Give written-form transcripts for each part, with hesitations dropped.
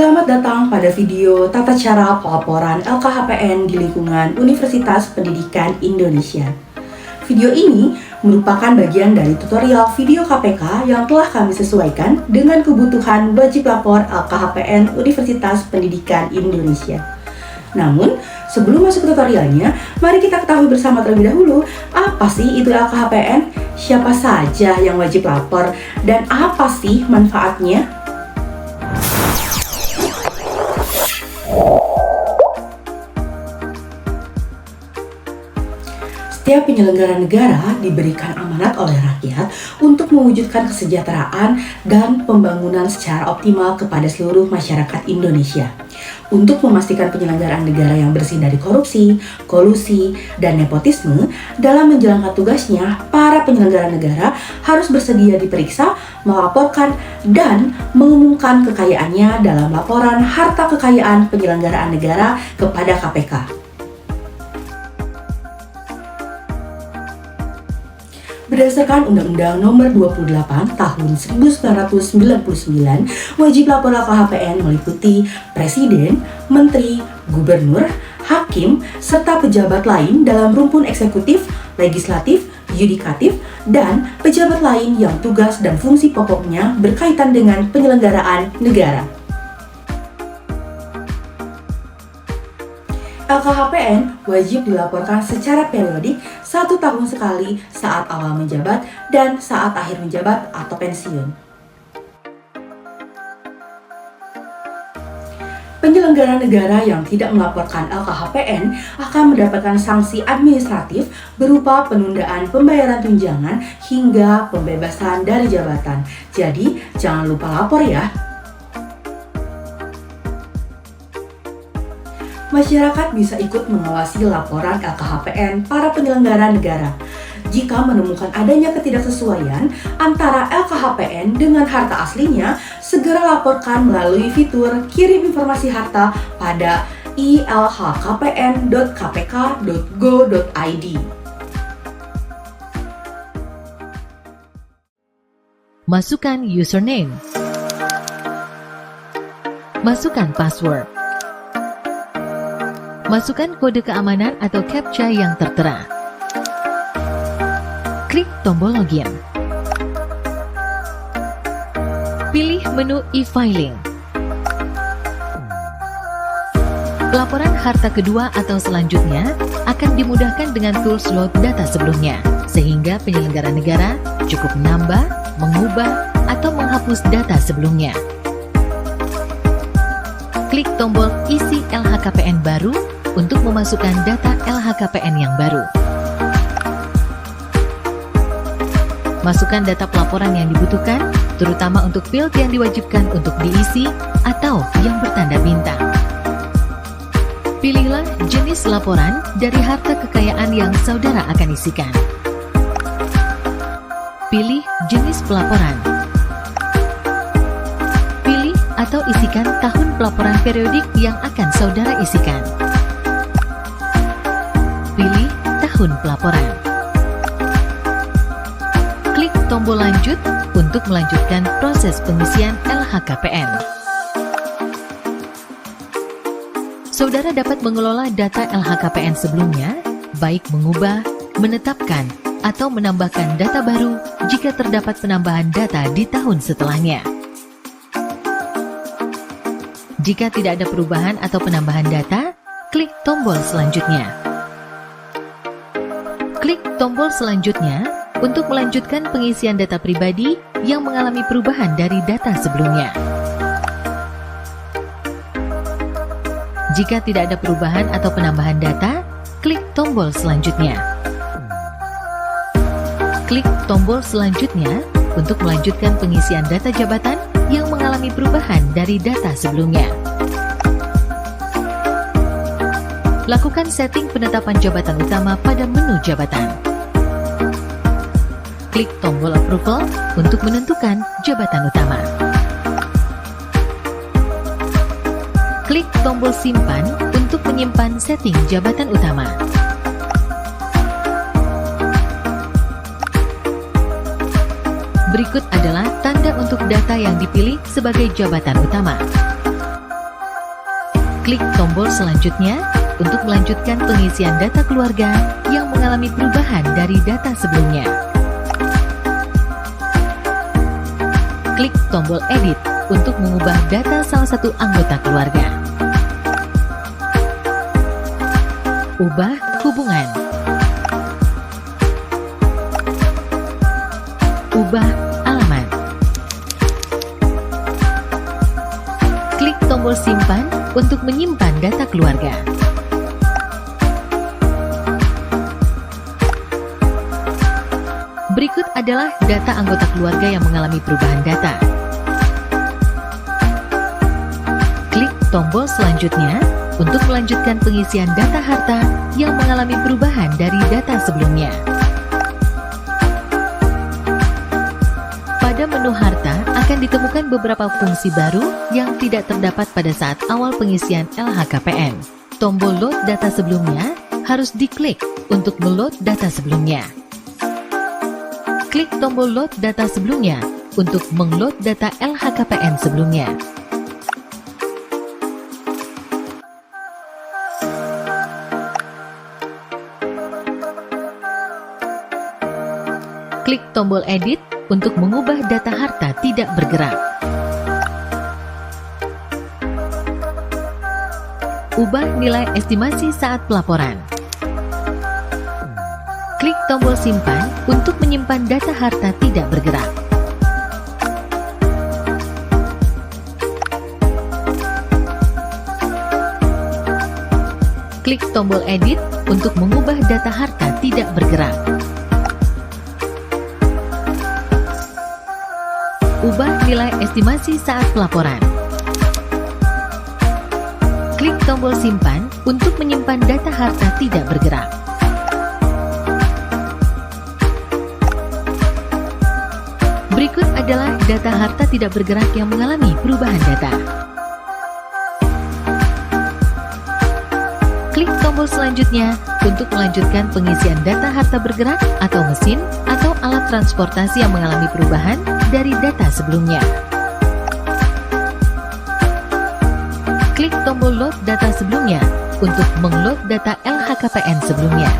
Selamat datang pada video tata cara pelaporan LKHPN di lingkungan Universitas Pendidikan Indonesia. Video ini merupakan bagian dari tutorial video KPK yang telah kami sesuaikan dengan kebutuhan wajib lapor LKHPN Universitas Pendidikan Indonesia. Namun, sebelum masuk ke tutorialnya, mari kita ketahui bersama terlebih dahulu apa sih itu LKHPN, siapa saja yang wajib lapor, dan apa sih manfaatnya. Setiap penyelenggara negara diberikan amanat oleh rakyat untuk mewujudkan kesejahteraan dan pembangunan secara optimal kepada seluruh masyarakat Indonesia. Untuk memastikan penyelenggaraan negara yang bersih dari korupsi, kolusi, dan nepotisme, dalam menjalankan tugasnya, para penyelenggara negara harus bersedia diperiksa, melaporkan, dan mengumumkan kekayaannya dalam laporan harta kekayaan penyelenggaraan negara kepada KPK. Berdasarkan Undang-Undang Nomor 28 Tahun 1999, wajib lapor LKHPN meliputi Presiden, Menteri, Gubernur, Hakim, serta pejabat lain dalam rumpun eksekutif, legislatif, yudikatif, dan pejabat lain yang tugas dan fungsi pokoknya berkaitan dengan penyelenggaraan negara. LKHPN wajib dilaporkan secara periodik 1 tahun sekali saat awal menjabat dan saat akhir menjabat atau pensiun. Penyelenggara negara yang tidak melaporkan LKHPN akan mendapatkan sanksi administratif berupa penundaan pembayaran tunjangan hingga pembebasan dari jabatan. Jadi, jangan lupa lapor ya. Masyarakat bisa ikut mengawasi laporan LKHPN para penyelenggara negara. Jika menemukan adanya ketidaksesuaian antara LKHPN dengan harta aslinya, segera laporkan melalui fitur kirim informasi harta pada ilhkpn.kpk.go.id. Masukkan username. Masukkan password. Masukkan kode keamanan atau CAPTCHA yang tertera. Klik tombol login. Pilih menu e-filing. Pelaporan harta kedua atau selanjutnya akan dimudahkan dengan tools load data sebelumnya, sehingga penyelenggara negara cukup menambah, mengubah, atau menghapus data sebelumnya. Klik tombol isi LHKPN baru untuk memasukkan data LHKPN yang baru. Masukkan data pelaporan yang dibutuhkan, terutama untuk field yang diwajibkan untuk diisi atau yang bertanda bintang. Pilihlah jenis laporan dari harta kekayaan yang saudara akan isikan. Pilih jenis pelaporan. Pilih atau isikan tahun pelaporan periodik yang akan saudara isikan. Pilih tahun pelaporan. Klik tombol lanjut untuk melanjutkan proses pengisian LHKPN. Saudara dapat mengelola data LHKPN sebelumnya, baik mengubah, menetapkan, atau menambahkan data baru jika terdapat penambahan data di tahun setelahnya. Jika tidak ada perubahan atau penambahan data, klik tombol selanjutnya. Klik tombol selanjutnya untuk melanjutkan pengisian data pribadi yang mengalami perubahan dari data sebelumnya. Jika tidak ada perubahan atau penambahan data, klik tombol selanjutnya. Klik tombol selanjutnya untuk melanjutkan pengisian data jabatan yang mengalami perubahan dari data sebelumnya. Lakukan setting penetapan jabatan utama pada menu jabatan. Klik tombol approval untuk menentukan jabatan utama. Klik tombol simpan untuk menyimpan setting jabatan utama. Berikut adalah tanda untuk data yang dipilih sebagai jabatan utama. Klik tombol selanjutnya untuk melanjutkan pengisian data keluarga yang mengalami perubahan dari data sebelumnya. Klik tombol edit untuk mengubah data salah satu anggota keluarga. Ubah hubungan. Ubah alamat. Klik tombol simpan untuk menyimpan data keluarga. Berikut adalah data anggota keluarga yang mengalami perubahan data. Klik tombol selanjutnya untuk melanjutkan pengisian data harta yang mengalami perubahan dari data sebelumnya. Pada menu harta akan ditemukan beberapa fungsi baru yang tidak terdapat pada saat awal pengisian LHKPN. Tombol load data sebelumnya harus diklik untuk meload data sebelumnya. Klik tombol load data sebelumnya untuk mengload data LHKPN sebelumnya. Klik tombol edit untuk mengubah data harta tidak bergerak. Ubah nilai estimasi saat pelaporan. Klik tombol simpan untuk menyimpan data harta tidak bergerak. Klik tombol edit untuk mengubah data harta tidak bergerak. Ubah nilai estimasi saat pelaporan. Klik tombol simpan untuk menyimpan data harta tidak bergerak. Berikut adalah data harta tidak bergerak yang mengalami perubahan data. Klik tombol selanjutnya untuk melanjutkan pengisian data harta bergerak atau mesin atau alat transportasi yang mengalami perubahan dari data sebelumnya. Klik tombol load data sebelumnya untuk mengload data LHKPN sebelumnya.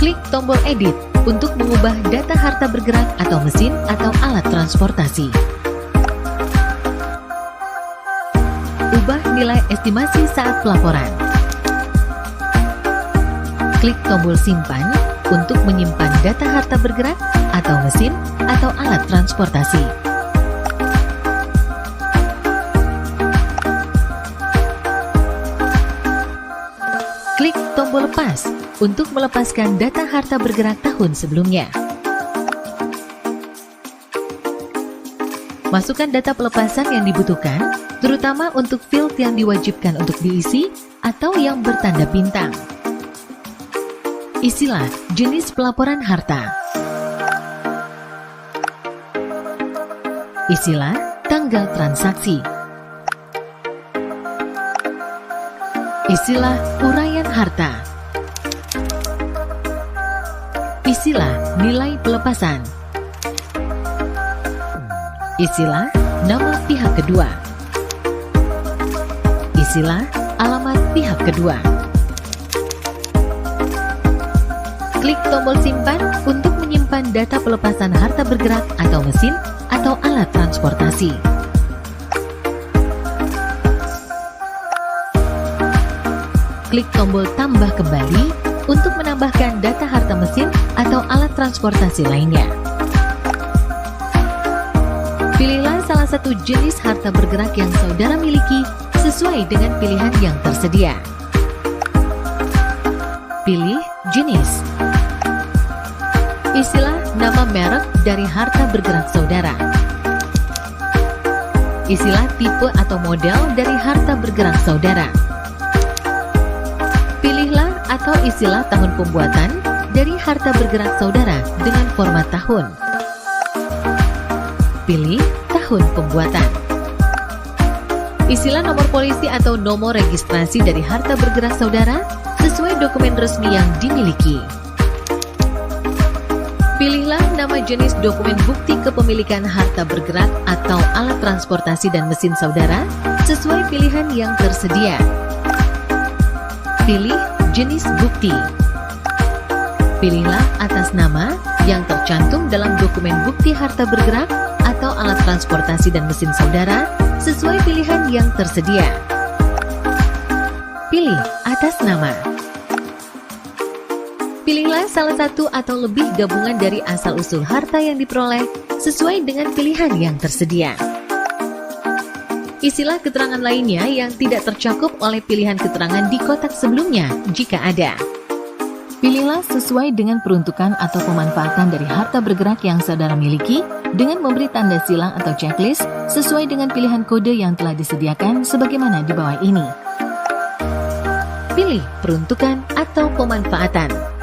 Klik tombol edit untuk mengubah data harta bergerak atau mesin atau alat transportasi. Ubah nilai estimasi saat pelaporan. Klik tombol simpan untuk menyimpan data harta bergerak atau mesin atau alat transportasi. Klik tombol lepas untuk melepaskan data harta bergerak tahun sebelumnya. Masukkan data pelepasan yang dibutuhkan, terutama untuk field yang diwajibkan untuk diisi atau yang bertanda bintang. Isilah jenis pelaporan harta. Isilah tanggal transaksi. Isilah uraian harta. Isilah nilai pelepasan. Isilah nama pihak kedua. Isilah alamat pihak kedua. Klik tombol simpan untuk menyimpan data pelepasan harta bergerak atau mesin atau alat transportasi. Klik tombol tambah kembali untuk menambahkan data harta mesin atau alat transportasi lainnya. Pilihlah salah satu jenis harta bergerak yang saudara miliki sesuai dengan pilihan yang tersedia. Pilih jenis. Isilah nama merek dari harta bergerak saudara. Isilah tipe atau model dari harta bergerak saudara. Pilihlah atau isilah tahun pembuatan dari harta bergerak saudara dengan format tahun. Pilih tahun pembuatan. Isilah nomor polisi atau nomor registrasi dari harta bergerak saudara sesuai dokumen resmi yang dimiliki. Pilihlah nama jenis dokumen bukti kepemilikan harta bergerak atau alat transportasi dan mesin saudara sesuai pilihan yang tersedia. Pilih jenis bukti. Pilihlah atas nama yang tercantum dalam dokumen bukti harta bergerak atau alat transportasi dan mesin saudara sesuai pilihan yang tersedia. Pilih atas nama. Pilihlah salah satu atau lebih gabungan dari asal-usul harta yang diperoleh sesuai dengan pilihan yang tersedia. Isilah keterangan lainnya yang tidak tercakup oleh pilihan keterangan di kotak sebelumnya jika ada. Pilihlah sesuai dengan peruntukan atau pemanfaatan dari harta bergerak yang saudara miliki dengan memberi tanda silang atau checklist sesuai dengan pilihan kode yang telah disediakan sebagaimana di bawah ini. Pilih peruntukan atau pemanfaatan.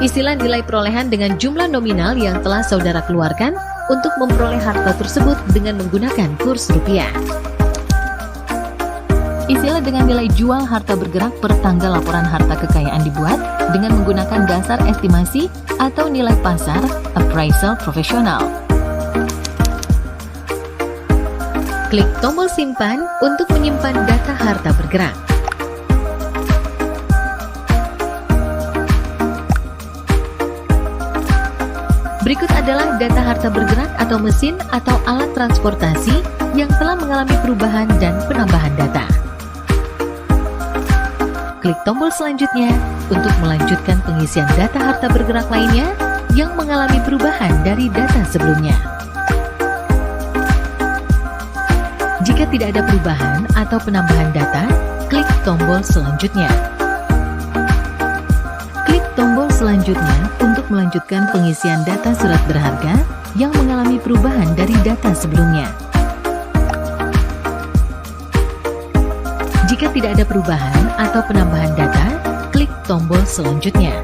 Isilah nilai perolehan dengan jumlah nominal yang telah saudara keluarkan untuk memperoleh harta tersebut dengan menggunakan kurs rupiah. Isilah dengan nilai jual harta bergerak per tanggal laporan harta kekayaan dibuat dengan menggunakan dasar estimasi atau nilai pasar appraisal profesional. Klik tombol simpan untuk menyimpan data harta bergerak. Berikut adalah data harta bergerak atau mesin atau alat transportasi yang telah mengalami perubahan dan penambahan data. Klik tombol selanjutnya untuk melanjutkan pengisian data harta bergerak lainnya yang mengalami perubahan dari data sebelumnya. Jika tidak ada perubahan atau penambahan data, klik tombol selanjutnya. Klik tombol selanjutnya untuk melanjutkan pengisian data surat berharga yang mengalami perubahan dari data sebelumnya. Jika tidak ada perubahan atau penambahan data, klik tombol selanjutnya.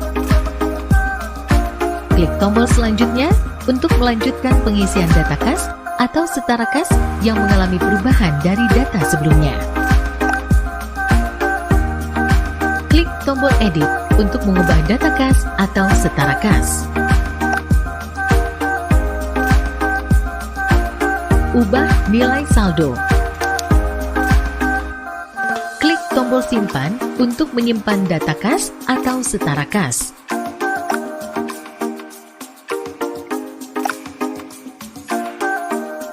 Klik tombol selanjutnya untuk melanjutkan pengisian data kas atau setara kas yang mengalami perubahan dari data sebelumnya. Klik tombol edit untuk mengubah data kas atau setara kas. Ubah nilai saldo. Klik tombol simpan untuk menyimpan data kas atau setara kas.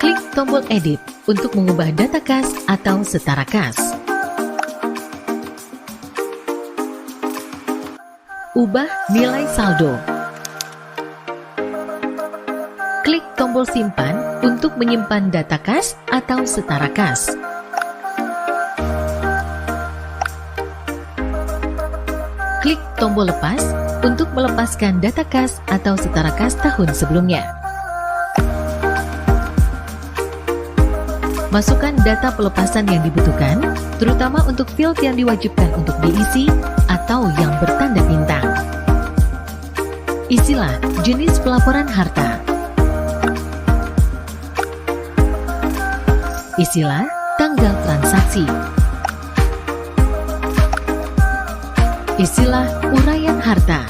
Klik tombol edit untuk mengubah data kas atau setara kas. Ubah nilai saldo. Klik tombol simpan untuk menyimpan data kas atau setara kas. Klik tombol lepas untuk melepaskan data kas atau setara kas tahun sebelumnya. Masukkan data pelepasan yang dibutuhkan, terutama untuk field yang diwajibkan untuk diisi atau yang bertanda bintang. Isilah jenis pelaporan harta. Isilah tanggal transaksi. Isilah uraian harta.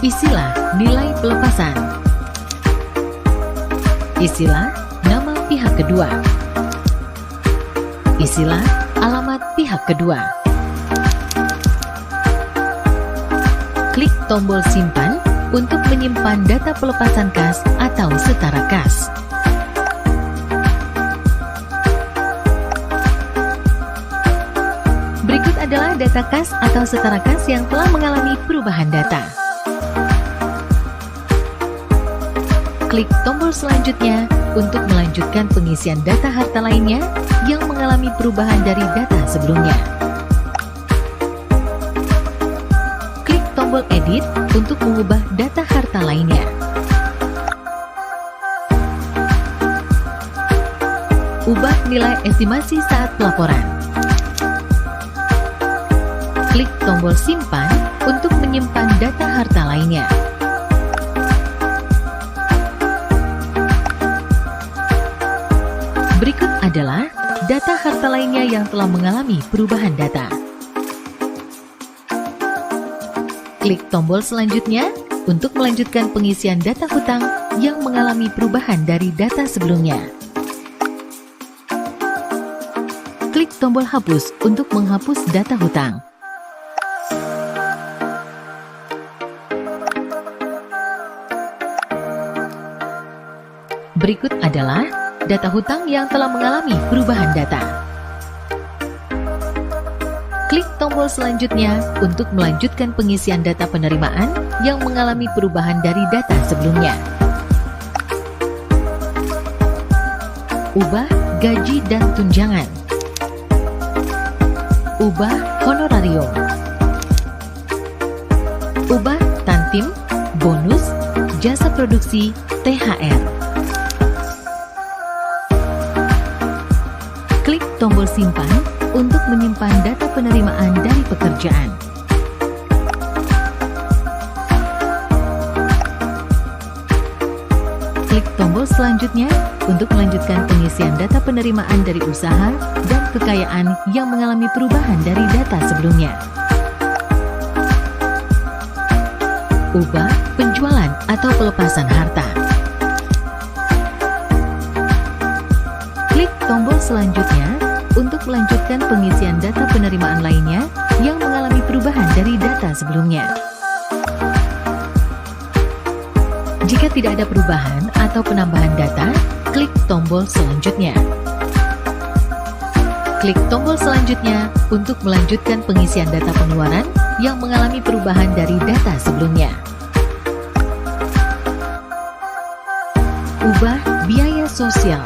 Isilah nilai pelepasan. Isilah nama pihak kedua. Isilah alamat pihak kedua. Klik tombol simpan untuk menyimpan data pelepasan kas atau setara kas. Berikut adalah data kas atau setara kas yang telah mengalami perubahan data. Klik tombol selanjutnya untuk melanjutkan pengisian data harta lainnya yang mengalami perubahan dari data sebelumnya. Klik tombol edit untuk mengubah data harta lainnya. Ubah nilai estimasi saat pelaporan. Klik tombol simpan untuk menyimpan data harta lainnya. Berikut adalah data harta lainnya yang telah mengalami perubahan data. Klik tombol selanjutnya untuk melanjutkan pengisian data hutang yang mengalami perubahan dari data sebelumnya. Klik tombol hapus untuk menghapus data hutang. Berikut adalah data hutang yang telah mengalami perubahan data. Klik tombol selanjutnya untuk melanjutkan pengisian data penerimaan yang mengalami perubahan dari data sebelumnya. Ubah gaji dan tunjangan. Ubah honorarium. Ubah tantim, bonus, jasa produksi, THR. Klik tombol simpan untuk menyimpan data penerimaan dari pekerjaan. Klik tombol selanjutnya untuk melanjutkan pengisian data penerimaan dari usaha dan kekayaan yang mengalami perubahan dari data sebelumnya. Ubah penjualan atau pelepasan harta. Klik tombol selanjutnya untuk melanjutkan pengisian data penerimaan lainnya yang mengalami perubahan dari data sebelumnya. Jika tidak ada perubahan atau penambahan data, klik tombol selanjutnya. Klik tombol selanjutnya untuk melanjutkan pengisian data pengeluaran yang mengalami perubahan dari data sebelumnya. Ubah biaya sosial.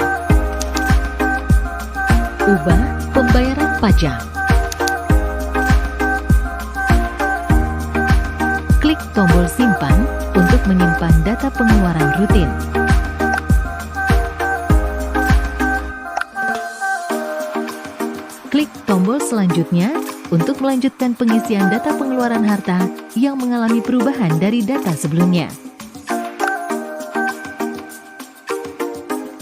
Ubah pembayaran pajak. Klik tombol simpan untuk menyimpan data pengeluaran rutin. Klik tombol selanjutnya untuk melanjutkan pengisian data pengeluaran harta yang mengalami perubahan dari data sebelumnya.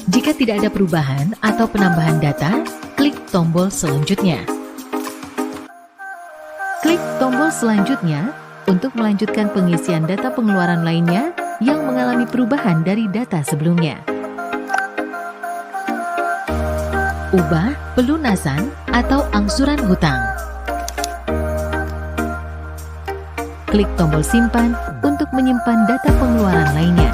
Jika tidak ada perubahan atau penambahan data, klik tombol selanjutnya. Klik tombol selanjutnya untuk melanjutkan pengisian data pengeluaran lainnya yang mengalami perubahan dari data sebelumnya. Ubah pelunasan atau angsuran hutang. Klik tombol simpan untuk menyimpan data pengeluaran lainnya.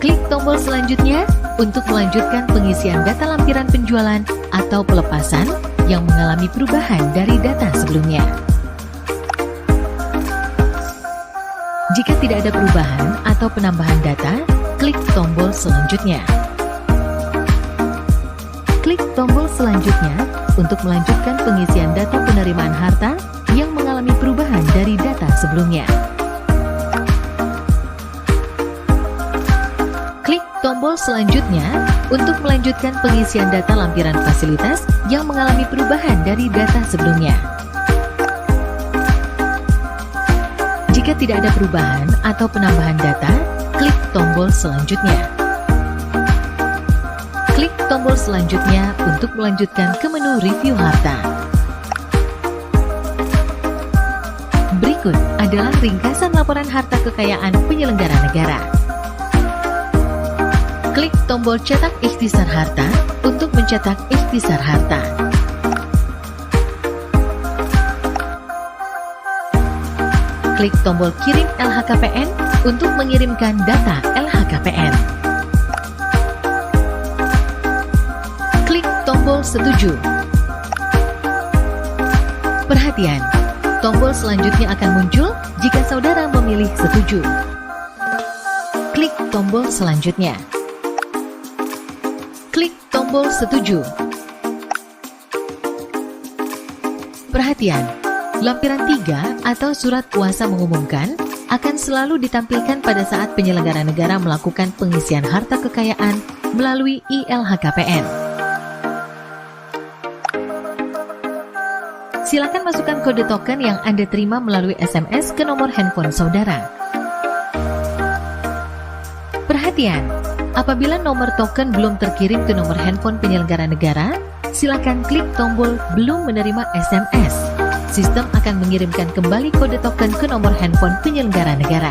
Klik tombol selanjutnya untuk melanjutkan pengisian data lampiran penjualan atau pelepasan yang mengalami perubahan dari data sebelumnya. Jika tidak ada perubahan atau penambahan data, klik tombol selanjutnya. Klik tombol selanjutnya untuk melanjutkan pengisian data penerimaan harta yang mengalami perubahan dari data sebelumnya. Tombol selanjutnya untuk melanjutkan pengisian data lampiran fasilitas yang mengalami perubahan dari data sebelumnya. Jika tidak ada perubahan atau penambahan data, klik tombol selanjutnya. Klik tombol selanjutnya untuk melanjutkan ke menu review harta. Berikut adalah ringkasan laporan harta kekayaan penyelenggara negara. Klik tombol cetak ikhtisar harta untuk mencetak ikhtisar harta. Klik tombol kirim LHKPN untuk mengirimkan data LHKPN. Klik tombol setuju. Perhatian, tombol selanjutnya akan muncul jika saudara memilih setuju. Klik tombol selanjutnya. Klik tombol setuju. Perhatian, lampiran 3 atau surat kuasa mengumumkan akan selalu ditampilkan pada saat penyelenggara negara melakukan pengisian harta kekayaan melalui ILHKPN. Silakan masukkan kode token yang Anda terima melalui SMS ke nomor handphone saudara. Perhatian, apabila nomor token belum terkirim ke nomor handphone penyelenggara negara, silakan klik tombol belum menerima SMS. Sistem akan mengirimkan kembali kode token ke nomor handphone penyelenggara negara.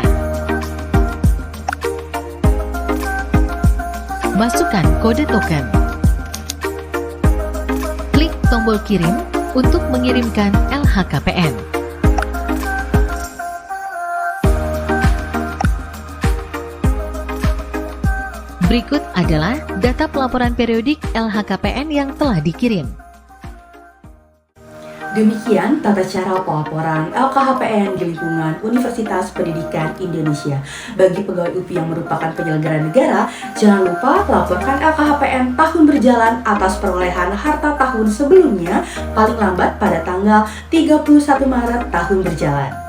Masukkan kode token. Klik tombol kirim untuk mengirimkan LHKPN. Berikut adalah data pelaporan periodik LHKPN yang telah dikirim. Demikian tata cara pelaporan LKHPN di lingkungan Universitas Pendidikan Indonesia. Bagi pegawai UPI yang merupakan penyelenggara negara, jangan lupa laporkan LKHPN tahun berjalan atas perolehan harta tahun sebelumnya paling lambat pada tanggal 31 Maret tahun berjalan.